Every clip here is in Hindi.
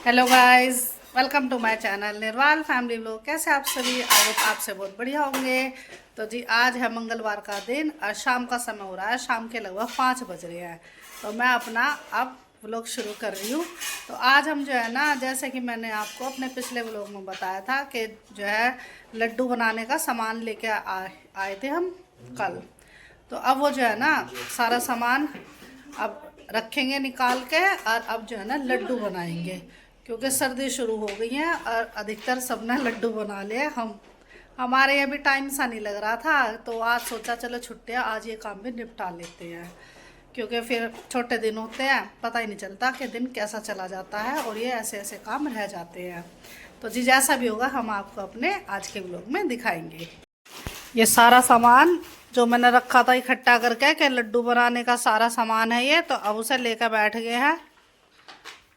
Hello guys, welcome to my channel Nirwal family vlog. कैसे आप सभी? आई होप आप से बहुत बढ़िया होंगे। तो जी आज है मंगलवार का दिन और शाम का समय हो रहा है। शाम के लगभग 5 बज रहे हैं। तो मैं अपना अब व्लॉग शुरू कर रही हूँ। तो आज हम जो है ना, जैसे कि मैंने आपको अपने पिछले व्लॉग में बताया था कि जो है लड्डू बनाने का सामान लेके आए थे हम कल। तो अब वो जो है ना सारा सामान अब रखेंगे निकाल के, और अब जो है ना लड्डू बनाएंगे, क्योंकि सर्दी शुरू हो गई है और अधिकतर सब ने लड्डू बना लिए। हमारे यहाँ भी टाइम सा नहीं लग रहा था, तो आज सोचा चलो छुट्टियाँ आज ये काम भी निपटा लेते हैं, क्योंकि फिर छोटे दिन होते हैं, पता ही नहीं चलता कि दिन कैसा चला जाता है और ये ऐसे ऐसे काम रह जाते हैं। तो जी जैसा भी होगा हम आपको अपने आज के व्लॉग में दिखाएंगे। ये सारा सामान जो मैंने रखा था इकट्ठा करके कि लड्डू बनाने का सारा सामान है ये, तो अब उसे लेकर बैठ गए हैं।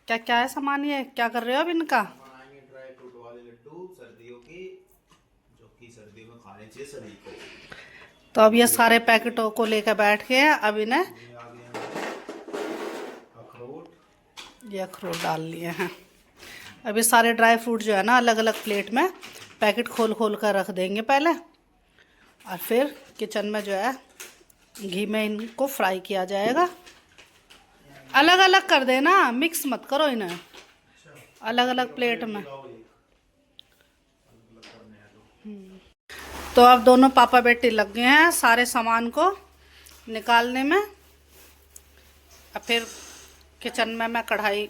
क्या क्या है सामान, ये क्या कर रहे हो अब इनका? बनाएंगे ड्राई फ्रूट वाले लड्डू सर्दियों की, जो कि सर्दियों में खाने चाहिए सभी को। तो अब ये सारे पैकेटों को लेकर बैठ गए हैं। अब इन्हें ये आ गए हमारे अखरोट। ये अखरोट डाल लिए हैं। अब ये सारे ड्राई फ्रूट जो है ना अलग अलग प्लेट में पैकेट खोल खोल कर रख देंगे पहले, और फिर किचन में जो है घी में इनको फ्राई किया जाएगा। अलग अलग कर देना, मिक्स मत करो इन्हें, अलग अलग प्लेट में। तो अब दोनों पापा बेटे लग गए हैं सारे सामान को निकालने में। अब फिर किचन में मैं कढ़ाई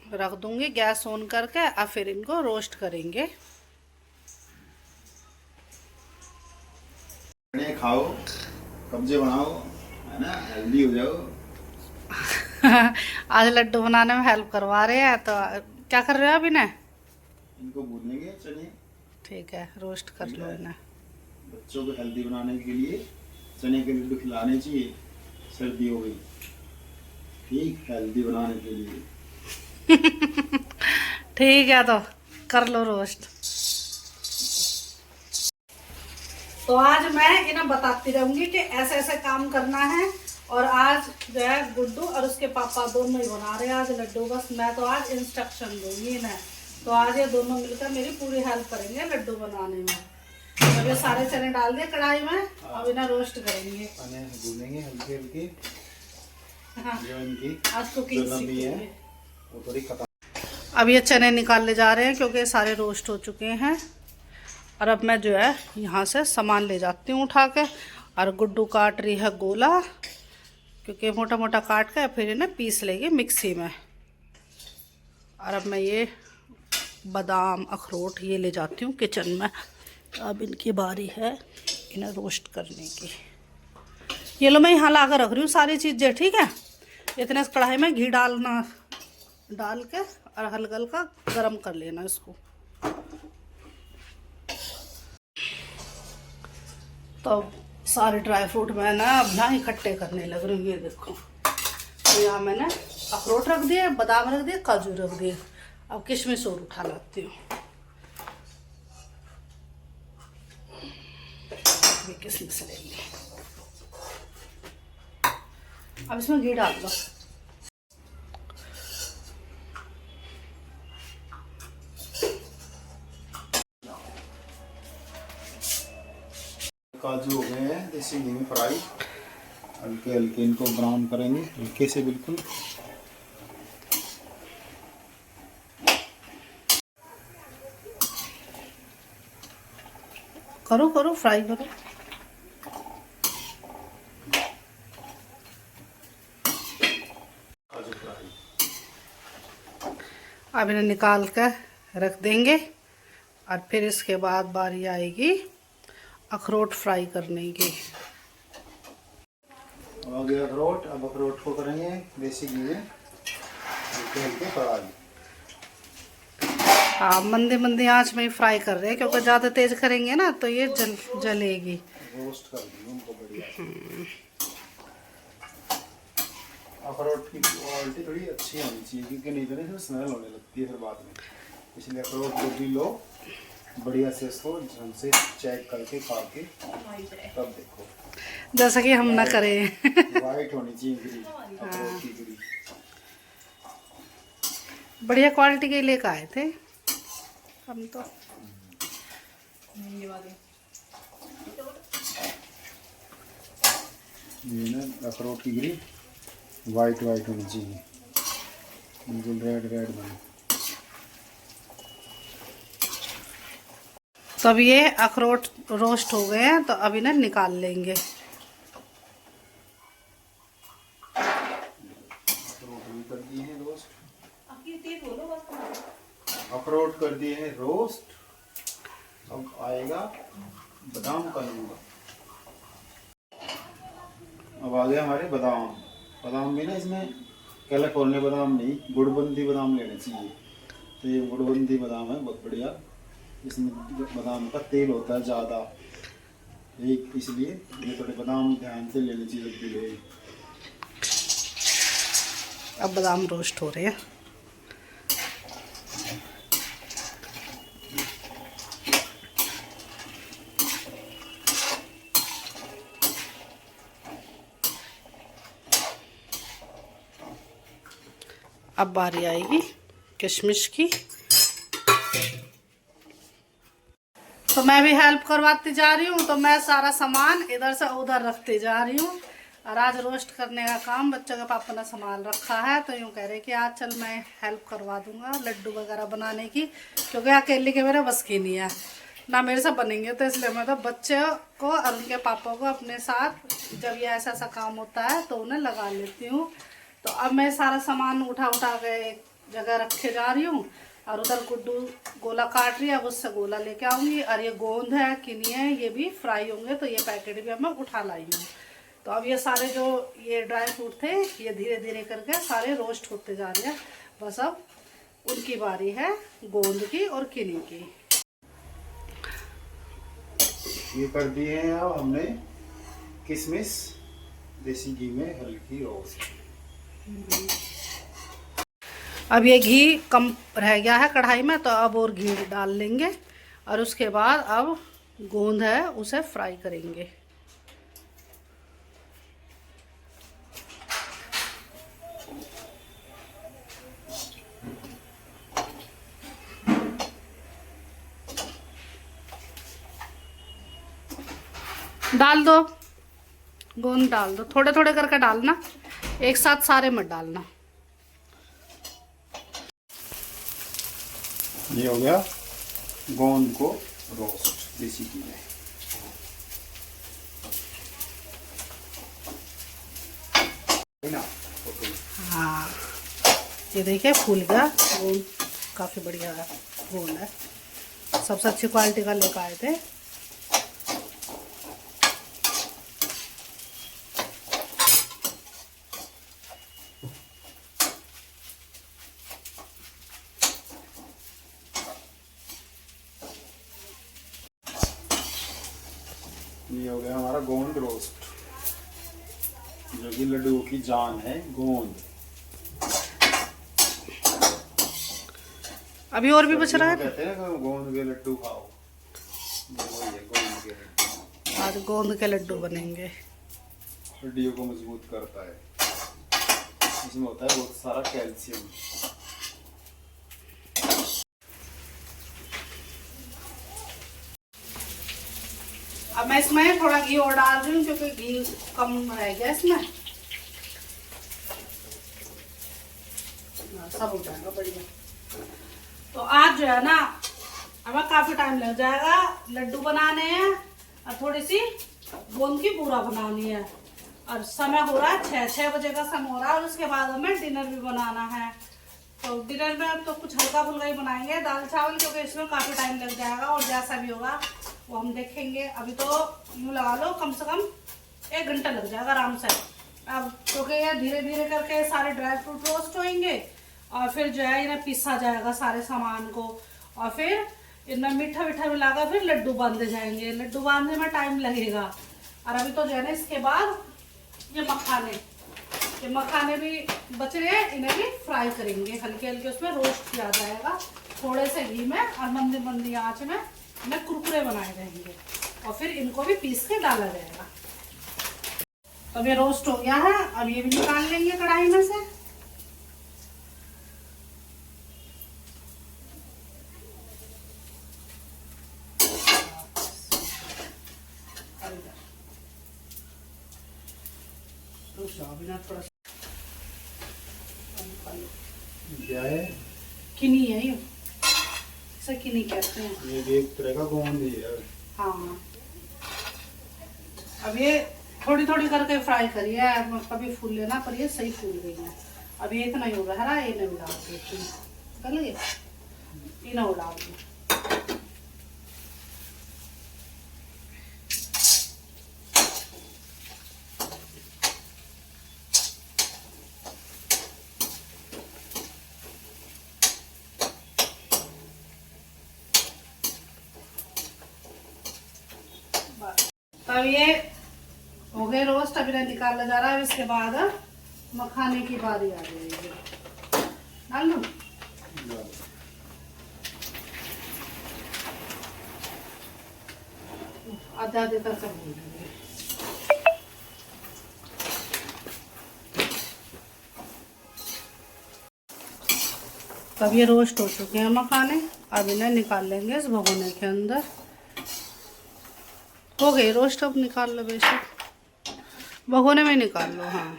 रख दूंगी गैस ऑन करके, और फिर इनको रोस्ट करेंगे। खाओ, कब्जे बनाओ, है ना, हेल्दी हो जाओ। आज लड्डू बनाने में हेल्प करवा रहे हैं। तो क्या कर रहे हो अभी इन्हें? इनको भूनेंगे चने। ठीक है, रोस्ट कर लो इन्हें। बच्चों को हेल्दी बनाने के लिए चने के लड्डू खिलाने चाहिए। सर्दी हो गई, ठीक हेल्दी बनाने के लिए। ठीक है, तो कर लो रोस्ट। तो आज मैं इन्हें बताती रहूंगी कि ऐसे ऐसे काम करना है। और आज जो है गुड्डू और उसके पापा दोनों ही बना रहे हैं आज लड्डू। बस मैं तो आज इंस्ट्रक्शन दूंगी इन्हें। तो आज ये दोनों मिलकर मेरी पूरी हेल्प करेंगे लड्डू बनाने में। तो ये सारे चने डाल दिए कढ़ाई में, अब इन्हें रोस्ट करेंगे, भूनेंगे हल्के हल्के। हाँ, जो इनकी आज कुकिंग सीखेंगे। वो थोड़ी खत्म। अब ये चने निकालने जा रहे हैं क्योंकि सारे रोस्ट हो चुके हैं। और अब मैं जो है यहाँ से सामान ले जाती हूँ उठा के। और गुड्डू काट रही है गोला, क्योंकि मोटा मोटा काट के फिर इन्हें पीस लेंगे मिक्सी में। और अब मैं ये बादाम अखरोट ये ले जाती हूँ किचन में। अब इनकी बारी है इन्हें रोस्ट करने की। ये लो, मैं यहाँ ला कर रख रही हूँ सारी चीज़ें, ठीक है। इतने कढ़ाई में घी डाल के और हल्का हल्का गरम कर लेना इसको। तो सारे ड्राई फ्रूट मैं ना अब ना इकट्ठे करने लग रही हूँ। ये देखो, तो यहाँ मैंने अखरोट रख दिए, बादाम रख दिए, काजू रख दिए। अब किशमिश और उठा लाती हूँ। ये किशमिश लेंगे। अब इसमें घी डाल दो। काजू हो गए हैं देसी घी में फ्राई। हल्के हल्के इनको ब्राउन करेंगे, हल्के से बिल्कुल। करो करो, फ्राई करो। काजू फ्राई। अब इन्हें निकाल कर रख देंगे, और फिर इसके बाद बारी आएगी अखरोट फ्राई करने की। हो गया अखरोट। अब अखरोट को करेंगे देसी घी में हल्के हल्के फ्राई। हाँ, मंदी मंदी आंच में ही फ्राई कर रहे हैं, क्योंकि ज़्यादा तेज करेंगे ना तो ये जलेगी। रोस्ट कर देंगे उनको बढ़िया। अखरोट की क्वालिटी थोड़ी अच्छी होनी चाहिए, क्योंकि नहीं तो नहीं फिर स्मेल होने लगती है फिर बाद में। इसलिए अखरोट को भी लो बढ़िया से, इसको ढंग से चेक करके खा के तब देखो, जैसा कि हम ना करें। वाइट होनी चाहिए गिरी, अखरोट की गिरी। बढ़िया क्वालिटी के लेकर आए थे हम तो। ये ना अखरोट की गिरी वाइट वाइट होनी चाहिए, बिल्कुल रेड रेड बने। तो अब ये अखरोट रोस्ट हो गए हैं, तो अभी ना निकाल लेंगे। अखरोट भी कर दिए हैं रोस्ट, अखरोट कर दिए हैं रोस्ट। अब आएगा बादाम का लूंगा। अब आ गए हमारे बादाम। बादाम भी ना इसमें कैलिफोर्निया बादाम नहीं, गुड़बंदी बादाम लेने चाहिए। तो ये गुड़बंदी बादाम है, बहुत बढ़िया। इसमें बादाम का तेल होता है ज़्यादा, एक इसलिए ये थोड़े बादाम ध्यान से लेने चाहिए जब भी ले। अब बादाम रोस्ट हो रहे हैं। अब बारी आएगी किशमिश की। तो मैं भी हेल्प करवाती जा रही हूँ, तो मैं सारा सामान इधर से उधर रखती जा रही हूँ। और आज रोस्ट करने का काम बच्चों के पापा ने संभाल रखा है, तो यूँ कह रहे कि आज चल मैं हेल्प करवा दूंगा लड्डू वगैरह बनाने की, क्योंकि अकेले के मेरे बस की नहीं है ना, मेरे से बनेंगे। तो इसलिए मैं तो बच्चे को और उनके पापा को अपने साथ जब ये ऐसा ऐसा काम होता है तो उन्हें लगा लेती हूँ। तो अब मैं सारा सामान उठा के एक जगह रखे जा रही हूँ, और उधर गुड्डू गोला काट रही है, अब उससे गोला लेके आऊँगी। और ये गोंद है किनी है, ये भी फ्राई होंगे, तो ये पैकेट भी अब मैं उठा लाई हूँ। तो अब ये सारे जो ये ड्राई फ्रूट थे, ये धीरे धीरे करके सारे रोस्ट होते जा रहे हैं। बस अब उनकी बारी है गोंद की और किनी की। ये कर दिए हैं अब हमने किशमिश देसी घी में हल्की रोस्ट। अब ये घी कम रह गया है कढ़ाई में, तो अब और घी डाल लेंगे, और उसके बाद अब गोंद है उसे फ्राई करेंगे। डाल दो गोंद, डाल दो, थोड़े थोड़े करके डालना, एक साथ सारे मत डालना। ये हो गया गोंद को रोस्ट देसी घी में। हाँ, ये देखिए फूल गया गोंद, काफ़ी बढ़िया है गोंद है, सबसे अच्छी क्वालिटी का लेकर आए थे। ये हो गया हमारा गोंद रोस्ट, जो कि लड्डू की जान है गोंद। अभी और भी बच रहा है, कहते हैं गोंद के लड्डू खाओ, वही है गोंद के लड्डू। आज गोंद के लड्डू बनेंगे। हड्डियों को मजबूत करता है, इसमें होता है बहुत सारा कैल्शियम। अब मैं इसमें थोड़ा घी और डाल रही हूँ, क्योंकि घी कम रह गया इसमें। सब हो जाएगा बढ़िया। तो आज जो है ना हमें काफी टाइम लग जाएगा, लड्डू बनाने हैं और थोड़ी सी गोंद की बूरा बनानी है, और समय हो रहा है 6 बजे का समय हो रहा है, और उसके बाद हमें डिनर भी बनाना है। तो डिनर में तो कुछ हल्का फुल्का ही बनाएंगे, दाल चावल, क्योंकि इसमें काफ़ी टाइम लग जाएगा, और जैसा भी होगा वो हम देखेंगे। अभी तो यूँ लगा लो कम से कम 1 घंटा लग जाएगा आराम से। अब क्योंकि ये धीरे धीरे करके सारे ड्राई फ्रूट रोस्ट होंगे, और फिर जो है इन्हें पीसा जाएगा सारे सामान को, और फिर इनमें मीठा मीठा मिलाकर फिर लड्डू बांधे जाएंगे। लड्डू बांधने में टाइम लगेगा। और अभी तो जो है ना इसके बाद ये मखाने भी बच रहे हैं, इन्हें भी फ्राई करेंगे, हल्के हल्के उसमें रोस्ट किया जाएगा थोड़े से घी में, और मंदी मंदी आंच में इन्हें कुरकुरे बनाए जाएंगे, और फिर इनको भी पीस के डाला जाएगा। तो अब ये रोस्ट हो गया है, अब ये भी निकाल लेंगे कढ़ाई में से। रुक जाओ बिना थोड़ा सा क्या है? किनी है ये, इसे किनी कहते हैं। ये भी एक तरह का गोंद ही है। हाँ, अब ये थोड़ी थोड़ी करके फ्राई करिए, कभी फूल लेना पर ये सही फूल गई है। अब ये इतना ही होगा हरा, ये नहीं उड़ा कर लिए, ये ना उड़ा दूँ। अब ये हो गए रोस्ट, अभी निकाला जा रहा है। इसके बाद मखाने की बारी आ जाएगी। डाल दूं? आधे आधे तक सब भून लेंगे। तब ये रोस्ट हो चुके हैं मखाने, अब इन्हें निकाल लेंगे इस भगोने के अंदर। हो गए रोस्ट, अब निकाल लो बेशक, भगोने में निकाल लो। हाँ,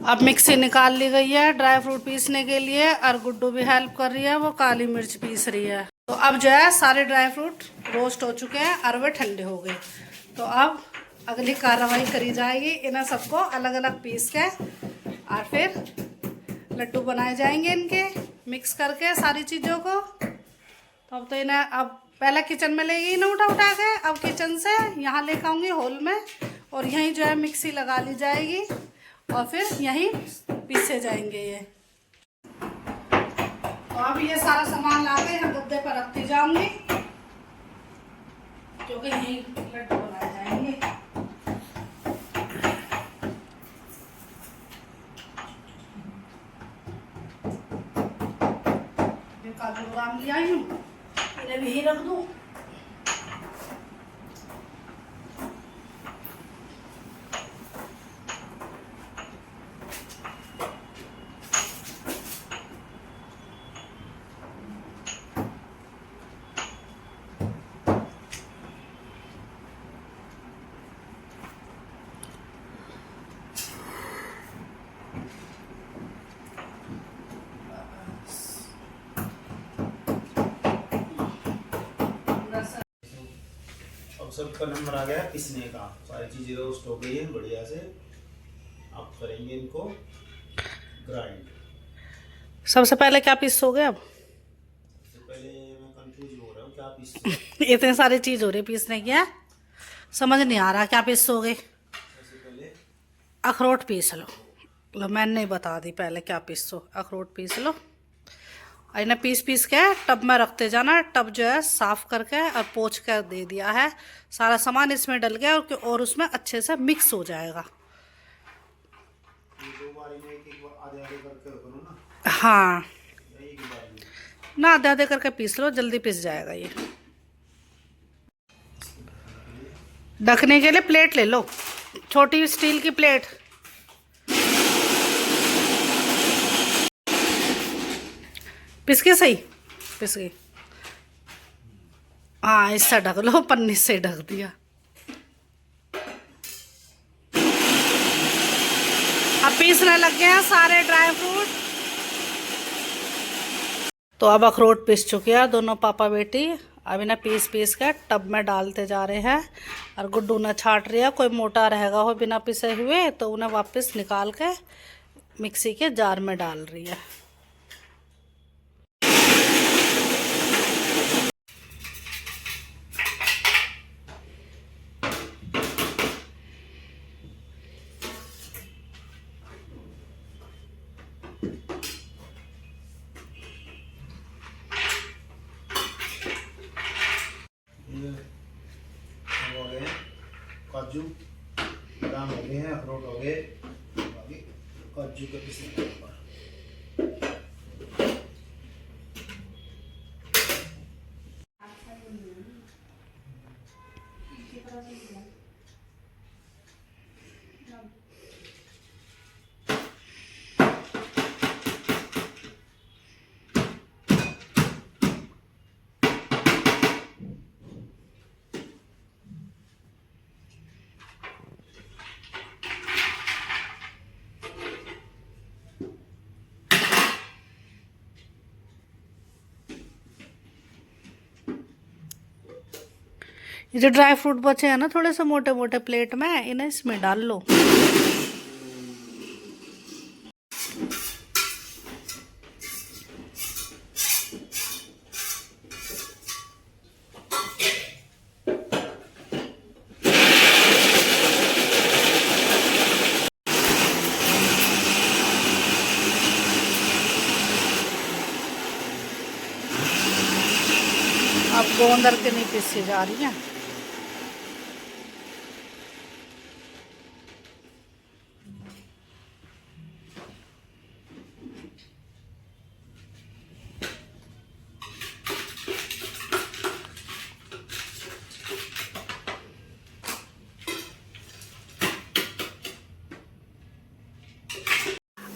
अब मिक्सी निकाल ली गई है ड्राई फ्रूट पीसने के लिए, और गुड्डू भी हेल्प कर रही है, वो काली मिर्च पीस रही है। तो अब जो है सारे ड्राई फ्रूट रोस्ट हो चुके हैं और वे ठंडे हो गए। तो अब अगली कार्रवाई करी जाएगी, इन्हें सबको अलग अलग पीस के और फिर लड्डू बनाए जाएंगे इनके, मिक्स करके सारी चीज़ों को। तो अब तो इन्हें अब पहले किचन में ले गई ना उठा के, अब किचन से यहाँ लेकर आऊँगी हॉल में, और यहीं जो है मिक्सी लगा ली जाएगी और फिर यहीं पीसे जाएंगे ये। तो अब ये सारा सामान ला के हम गद्दे पर रखती जाऊंगी, क्योंकि यहीं लड्डू बनाए जाएंगे। काजू बादाम ले आई हूँ, इन्हें भी ही रख दूँ। अब सबका नंबर आ गया है पिसने का, सारी चीजें रोस्ट हो गई है बढ़िया से। अब करेंगे इनको ग्राइंड। सबसे पहले क्या पीसोगे? अब सबसे पहले मैं कंफ्यूज हो रहा हूँ क्या पीसूं। इतने सारी चीज हो रही पीसने की है, समझ नहीं आ रहा क्या पीसोगे। सबसे पहले अखरोट पीस लो। लो मैंने नहीं बता दी पहले क्या पीसो, अखरोट पीस लो। इन्हें पीस पीस के टब में रखते जाना। टब जो है साफ करके और पोंछ कर दे दिया है, सारा सामान इसमें डल गया और उसमें अच्छे से मिक्स हो जाएगा। दो बारी में एक आधे आधे करके करो ना। हाँ, एक बारी में ना आधे आधे करके पीस लो, जल्दी पिस जाएगा ये। ढकने के लिए प्लेट ले लो, छोटी स्टील की प्लेट। पिस के सही पिस गई। हाँ, इससे ढक लो, पन्नी से ढक दिया। अब पीसने लग गए हैं सारे ड्राई फ्रूट। तो अब अखरोट पिस चुके हैं दोनों पापा बेटी। अब इन्हें पीस पीस के टब में डालते जा रहे हैं, और गुड्डू ने छाट रही है। कोई मोटा रहेगा हो बिना पिसे हुए तो उन्हें वापस निकाल के मिक्सी के जार में डाल रही है। काजू बादाम हो गए हैं, अखरोट हो गए, आगे काजू के पीस ऊपर। ये जो ड्राई फ्रूट बचे हैं ना थोड़े से मोटे मोटे प्लेट में, इन्हें इसमें डाल लो। अब गोंदर के नहीं पीसी जा रही है।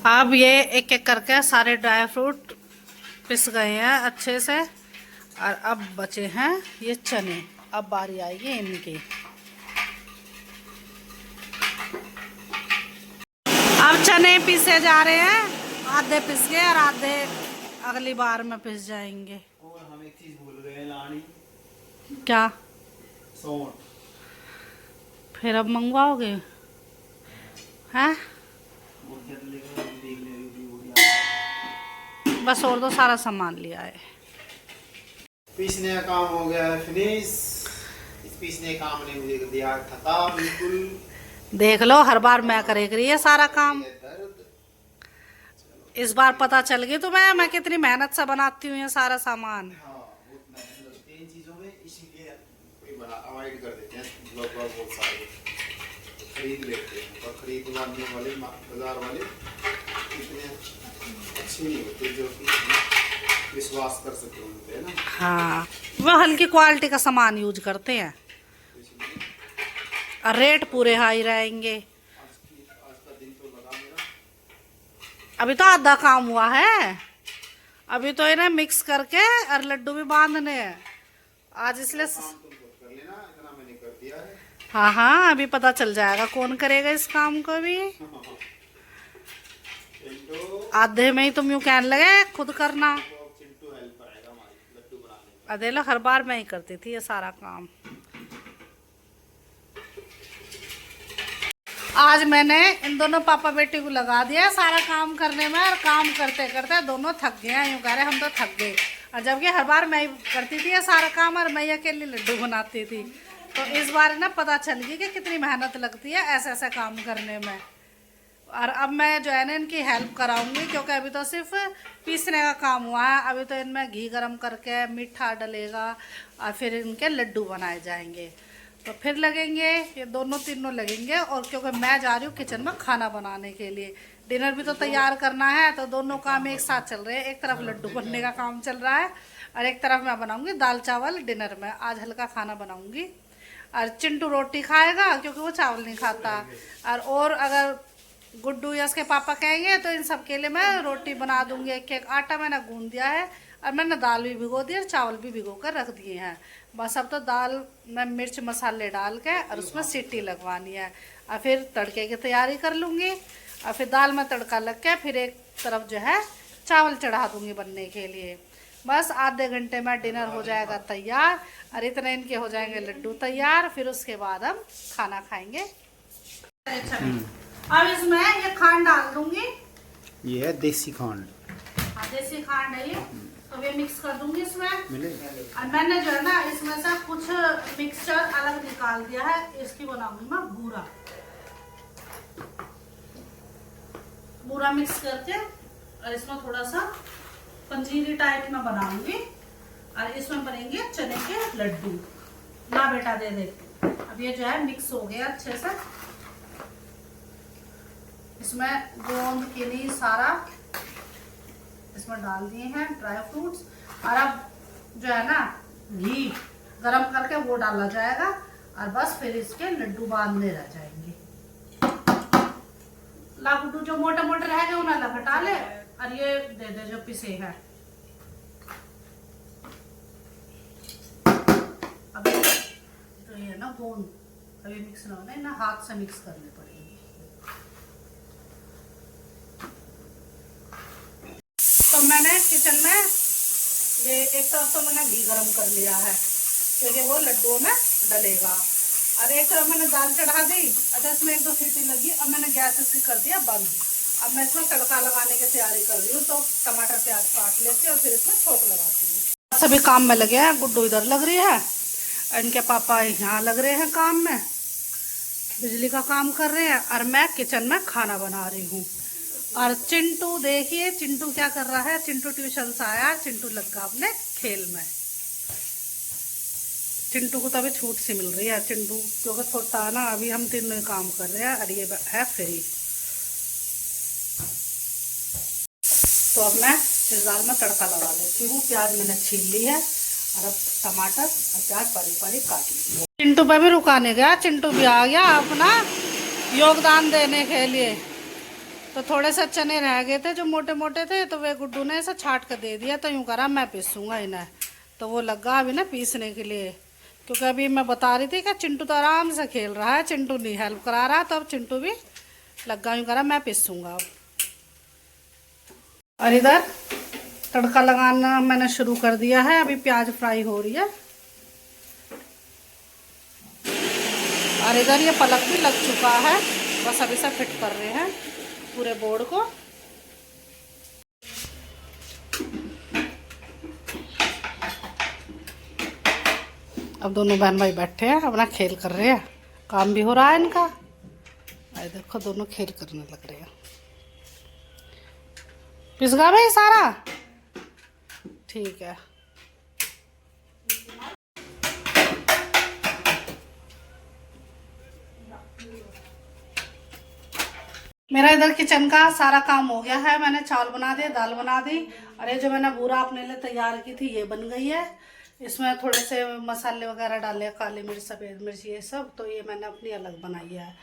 अब ये एक एक करके सारे ड्राई फ्रूट पिस गए हैं अच्छे से, और अब बचे हैं ये चने। अब बारी आएगी इनकी। अब चने पीसे जा रहे हैं, आधे पिस गए और आधे अगली बार में पिस जाएंगे। और हम एक चीज भूल गए लानी। क्या? सौंठ। फिर अब मंगवाओगे? हैं? बस और तो सारा सामान लिया है। पीसने का काम हो गया है फिनिश। इस पीसने का काम ने मुझे दिया थका बिल्कुल। देख लो, हर बार मैं करे करी है सारा काम। इस बार पता चल गई तुम्हें मैं कितनी मेहनत से बनाती हूँ ये सारा सामान। हाँ, बहुत मेहनत लगती है इन चीजों में, इसीलिए कोई बड़ा अवॉइड कर देते हैं लोग बहुत सारे, खरीद लेते हैं। और खरीदने वाले बाजार वाले इतने अच्छे नहीं होते जो कि विश्वास कर सकते होते हैं ना। हाँ, वो हल्की क्वालिटी का सामान यूज करते हैं और रेट पूरे हाई रहेंगे। आज का दिन तो लगा मेरा। अभी तो आधा काम हुआ है, अभी तो इन्हें मिक्स करके और लड्डू भी बांधने हैं आज, इसलिए काम तुम खुद कर लेना, इतना मैंने कर दिया है। हाँ हाँ, अभी पता चल जाएगा कौन करेगा इस काम को भी। आधे में ही तुम यूं कहने लगे खुद करना। चिंटू हेल्प करेगा हमारी लड्डू बनाने में। अदेला हर बार मैं ही करती थी ये सारा काम। आज मैंने इन दोनों पापा बेटी को लगा दिया सारा काम करने में, और काम करते करते दोनों थक गए हैं। यूँ कह रहे हम तो थक गए, और जबकि हर बार मैं ही करती थी ये सारा काम और मैं ही अकेली लड्डू बनाती थी। तो इस बार ना पता चल गई कि कितनी मेहनत लगती है ऐसे ऐसे काम करने में। और अब मैं जो है ना इनकी हेल्प कराऊंगी, क्योंकि अभी तो सिर्फ पीसने का काम हुआ है। अभी तो इनमें घी गरम करके मीठा डलेगा और फिर इनके लड्डू बनाए जाएंगे। तो फिर लगेंगे ये दोनों तीनों लगेंगे। और क्योंकि मैं जा रही हूँ किचन में खाना बनाने के लिए, डिनर भी तो तैयार करना है, तो दोनों काम एक साथ चल रहे हैं। एक तरफ लड्डू बनने का काम चल रहा है और एक तरफ मैं बनाऊंगी दाल चावल डिनर में। आज हल्का खाना बनाऊंगी। और चिंटू रोटी खाएगा क्योंकि वो चावल नहीं खाता। और अगर गुड्डू या उसके पापा कहेंगे तो इन सब के लिए मैं रोटी बना दूंगी। एक एक आटा मैंने गूंद दिया है और मैंने दाल भी भिगो दी और चावल भी भिगो कर रख दिए हैं। बस अब तो दाल में मिर्च मसाले डाल के और उसमें सीटी लगवानी है और फिर तड़के की तैयारी कर लूँगी। और फिर दाल में तड़का लग के फिर एक तरफ जो है चावल चढ़ा दूँगी बनने के लिए। बस आधे घंटे में डिनर हो जाएगा तैयार और इतने इनके हो जाएंगे लड्डू तैयार। फिर उसके बाद हम खाना खाएंगे। अब इसमें ये खांड डाल दूंगी। ये है देसी खांड। हाँ, देसी खांड है ये। तो ये मिक्स कर दूंगी इसमें। मिले? और मैंने जो है ना इसमें से कुछ मिक्सचर अलग निकाल दिया है, इसकी बनाऊंगी मैं बूरा। बूरा मिक्स करके और इसमें थोड़ा सा पंजीरी टाइप में बनाऊंगी और इसमें बनेंगे चने के लड्डू। ना बेटा दे दे। अब ये जो है मिक्स हो गया अच्छे से। इसमें गोंद किनी सारा इसमें डाल दिए हैं ड्राई फ्रूट्स। और अब जो है ना घी गरम करके वो डाला जाएगा और बस फिर इसके लड्डू बांधने रह जाएंगे। लड्डू जो मोटे मोटे रह गए उन्हें लपटा ले और ये दे दे जो पिसे हैं। अब तो ये ना गोंद अभी मिक्स ना होना, ना हाथ से मिक्स करने पड़ेंगे। तो मैंने किचन में ये एक तरफ तो मैंने घी गरम कर लिया है क्योंकि वो लड्डुओं में डलेगा। और एक तरफ मैंने दाल चढ़ा दी। अच्छा, इसमें 1-2 सीटी लगी। अब मैंने गैस इसकी कर दिया बंद। अब मैं इसमें तड़का लगाने की तैयारी कर रही हूँ। तो टमाटर प्याज काट लेती हूँ और फिर इसमें छोंक लगाती हूँ। सभी काम में लगे हैं। गुड्डू इधर लग रही है, इनके पापा यहाँ लग रहे हैं काम में, बिजली का काम कर रहे हैं, और मैं किचन में खाना बना रही हूँ। और चिंटू देखिए, चिंटू क्या कर रहा है। चिंटू ट्यूशन से आया, चिंटू लग गया अपने खेल में। चिंटू को तो अभी छूट सी मिल रही है। चिंटू क्योंकि छोटा है ना, अभी हम तीनों काम कर रहे हैं और ये है फ्री। तो अब मैं इस दाल में तड़का लगा लेती हूँ। प्याज मैंने छील ली है और अब टमाटर और प्याज बारीक बारीक काट ली। चिंटू पे भी रुकाने गया, चिंटू भी आ गया अपना योगदान देने के लिए। तो थोड़े से चने रह गए थे जो मोटे मोटे थे, तो वे गुड्डू ने ऐसा छाट कर दे दिया। तो यूँ करा मैं पीसूँगा इन्हें। तो वो लगा अभी ना पीसने के लिए, क्योंकि अभी मैं बता रही थी कि चिंटू तो आराम से खेल रहा है, चिंटू नहीं हेल्प करा रहा। तो अब चिंटू भी लगा, यूँ करा मैं पीसूँगा अब। और इधर तड़का लगाना मैंने शुरू कर दिया है। अभी प्याज फ्राई हो रही है और इधर ये पलक भी लग चुका है। बस अभी से फिट कर रहे हैं पूरे बोर्ड को। अब दोनों बहन भाई बैठे हैं, अपना खेल कर रहे हैं। काम भी हो रहा है इनका। अरे देखो, दोनों खेल करने लग रहे हैं। पिस गया भाई सारा, ठीक है। मेरा इधर किचन का सारा काम हो गया है। मैंने चावल बना दिए, दाल बना दी, और ये जो मैंने बूरा अपने लिए तैयार की थी ये बन गई है। इसमें थोड़े से मसाले वगैरह डाले, काली मिर्च, सफ़ेद मिर्च, ये सब। तो ये मैंने अपनी अलग बनाई है।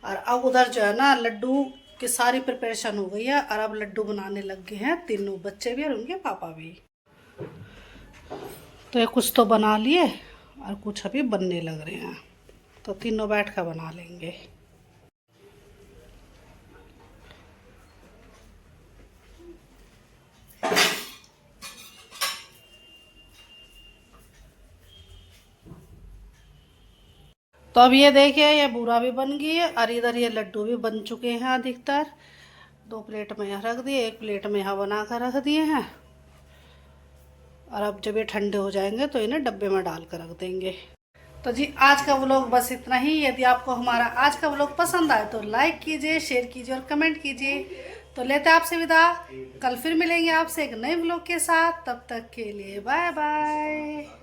और अब उधर जो है ना, लड्डू की सारी प्रिपरेशन हो गई है और अब लड्डू बनाने लग गए हैं तीनों बच्चे भी और उनके पापा भी। तो ये कुछ तो बना लिए और कुछ अभी बनने लग रहे हैं। तो तीनों बैठ कर बना लेंगे। तो अब ये देखिए, ये बूरा भी बन गई है और इधर ये लड्डू भी बन चुके हैं अधिकतर। 2 प्लेट में यहाँ रख दिए, 1 प्लेट में यहाँ बना कर रख दिए हैं। और अब जब ये ठंडे हो जाएंगे तो इन्हें डब्बे में डाल कर रख देंगे। तो जी, आज का व्लॉग बस इतना ही। यदि आपको हमारा आज का व्लॉग पसंद आए तो लाइक कीजिए, शेयर कीजिए और कमेंट कीजिए। तो लेते हैं आपसे विदा। कल फिर मिलेंगे आपसे एक नए व्लॉग के साथ। तब तक के लिए बाय बाय।